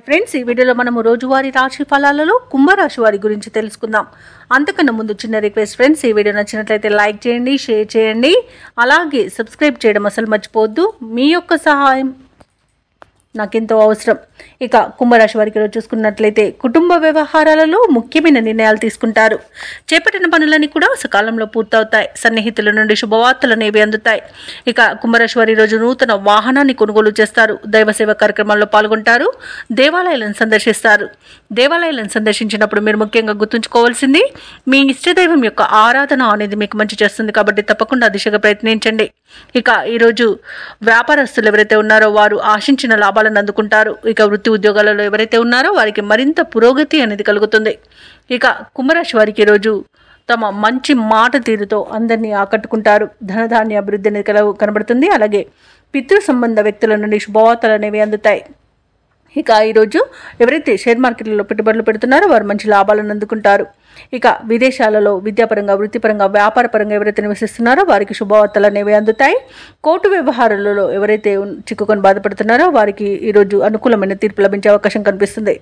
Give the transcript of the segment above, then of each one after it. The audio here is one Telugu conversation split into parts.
ఫ్రెండ్స్, ఈ వీడియోలో మనము రోజువారీ రాశి ఫలాలలో కుంభరాశి వారి గురించి తెలుసుకుందాం. అంతకన్నా ముందు చిన్న రిక్వెస్ట్ ఫ్రెండ్స్, ఈ వీడియో నచ్చినట్లయితే లైక్ చేయండి, షేర్ చేయండి, అలాగే సబ్స్క్రైబ్ చేయడం అసలు మర్చిపోవద్దు. మీ యొక్క సహాయం నాకెంతో అవసరం. ఇక కుంభరాశి వారికి రోజు చూసుకున్నట్లయితే కుటుంబ వ్యవహారాలలో ముఖ్యమైన నిర్ణయాలు తీసుకుంటారు. చేపట్టిన పనులన్నీ కూడా సకాలంలో పూర్తవుతాయి. సన్నిహితుల నుండి శుభవార్తలు అనేవి అందుతాయి. ఇక కుంభరాశి వారి రోజు నూతన వాహనాన్ని కొనుగోలు చేస్తారు. దైవ సేవ కార్యక్రమాల్లో పాల్గొంటారు. దేవాలయాలను సందర్శిస్తారు. దేవాలయాలను సందర్శించినప్పుడు మీరు ముఖ్యంగా గుర్తుంచుకోవాల్సింది మీ ఇష్టదైవం యొక్క ఆరాధన అనేది మీకు మంచి చేస్తుంది. కాబట్టి తప్పకుండా దిశగా ప్రయత్నించండి. ఇక ఈరోజు వ్యాపారస్తులు ఎవరైతే ఉన్నారో వారు ఆశించిన లాభాలను అందుకుంటారు. ఇక వృత్తి ఉద్యోగాలలో ఎవరైతే ఉన్నారో వారికి మరింత పురోగతి అనేది కలుగుతుంది. ఇక కుంభరాశి వారికి ఈరోజు తమ మంచి మాట తీరుతో అందరినీ ఆకట్టుకుంటారు. ధనధాన్య అభివృద్ధి అనేది కనబడుతుంది. అలాగే పితృ సంబంధ వ్యక్తుల నుండి శుభవార్తలు అనేవి అందుతాయి. ఇక ఈరోజు ఎవరైతే షేర్ మార్కెట్లలో పెట్టుబడులు పెడుతున్నారో వారు మంచి లాభాలను అందుకుంటారు. ఇక విదేశాలలో విద్యాపరంగా, వృత్తిపరంగా, వ్యాపారపరంగా ఎవరైతే నివసిస్తున్నారో వారికి శుభవార్తలు అనేవి అందుతాయి. కోర్టు వ్యవహారాలలో ఎవరైతే చిక్కుకొని బాధపడుతున్నారో వారికి ఈరోజు అనుకూలమైన తీర్పు లభించే అవకాశం కనిపిస్తుంది.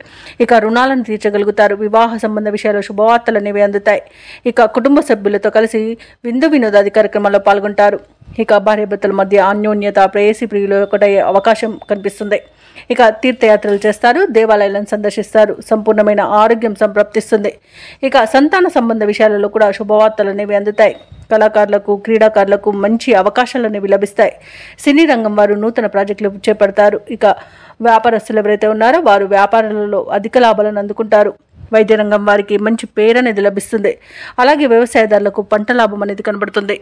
ఇక రుణాలను తీర్చగలుగుతారు. వివాహ సంబంధ విషయాల్లో శుభవార్తలు అనేవి అందుతాయి. ఇక కుటుంబ సభ్యులతో కలిసి విందు వినోదాది కార్యక్రమాల్లో పాల్గొంటారు. ఇక భార్యాభర్తల మధ్య అన్యోన్యత, ప్రేయసి ప్రియులు ఒకటయ్యే అవకాశం కనిపిస్తుంది. ఇక తీర్థయాత్రలు చేస్తారు. దేవాలయాలను సందర్శిస్తారు. సంపూర్ణమైన ఆరోగ్యం సంప్రాప్తిస్తుంది. ఇక సంతాన సంబంధ విషయాలలో కూడా శుభవార్తలు అనేవి అందుతాయి. కళాకారులకు, క్రీడాకారులకు మంచి అవకాశాలు అనేవి లభిస్తాయి. సినీ రంగం వారు నూతన ప్రాజెక్టులు చేపడతారు. ఇక వ్యాపారస్తులు ఎవరైతే ఉన్నారో వారు వ్యాపారాలలో అధిక లాభాలను అందుకుంటారు. వైద్య రంగం వారికి మంచి పేరు అనేది లభిస్తుంది. అలాగే వ్యవసాయదారులకు పంట లాభం అనేది కనబడుతుంది.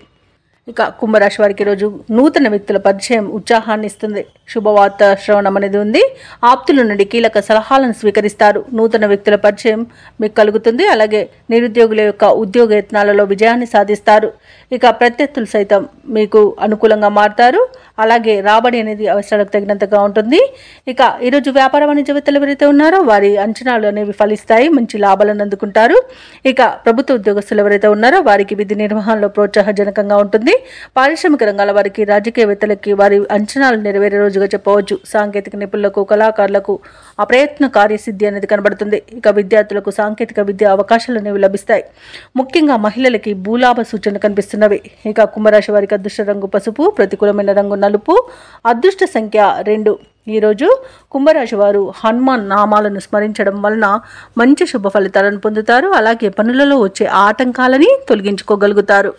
ఇక కుంభరాశి వారికి రోజు నూతన వ్యక్తుల పరిచయం ఉత్సాహాన్ని ఇస్తుంది. శుభవార్త శ్రవణం అనేది ఉంది. ఆప్తుల నుండి కీలక సలహాలను స్వీకరిస్తారు. నూతన వ్యక్తుల పరిచయం మీకు కలుగుతుంది. అలాగే నిరుద్యోగుల యొక్క ఉద్యోగ యత్నాలలో విజయాన్ని సాధిస్తారు. ఇక ప్రత్యర్థులు సైతం మీకు అనుకూలంగా మారుతారు. అలాగే రాబడి అనేది అవసరాలకు తగినంతగా ఉంటుంది. ఇక ఈరోజు వ్యాపార వాణిజ్యవేత్తలు ఎవరైతే ఉన్నారో వారి అంచనాలు అనేవి ఫలిస్తాయి. మంచి లాభాలను అందుకుంటారు. ఇక ప్రభుత్వ ఉద్యోగస్తులు ఎవరైతే ఉన్నారో వారికి విధి నిర్వహణలో ప్రోత్సాహజనకంగా ఉంటుంది. పారిశ్రామిక రంగాల వారికి, రాజకీయవేత్తలకి వారి అంచనాలు నెరవేరే రోజుగా చెప్పవచ్చు. సాంకేతిక నిపుణులకు, కళాకారులకు అప్రయత్న కార్యసిద్ధి అనేది కనబడుతుంది. ఇక విద్యార్థులకు సాంకేతిక విద్య అవకాశాలు అనేవి లభిస్తాయి. ముఖ్యంగా మహిళలకి భూలాభ సూచన కనిపిస్తున్నవి. ఇక కుంభరాశి వారికి అదృష్ట రంగు పసుపు, ప్రతికూలమైన రంగు నలుపు, అదృష్ట సంఖ్య 2. ఈరోజు కుంభరాశి వారు హనుమాన్ నామాలను స్మరించడం వలన మంచి శుభ ఫలితాలను పొందుతారు. అలాగే పనులలో వచ్చే ఆటంకాలని తొలగించుకోగలుగుతారు.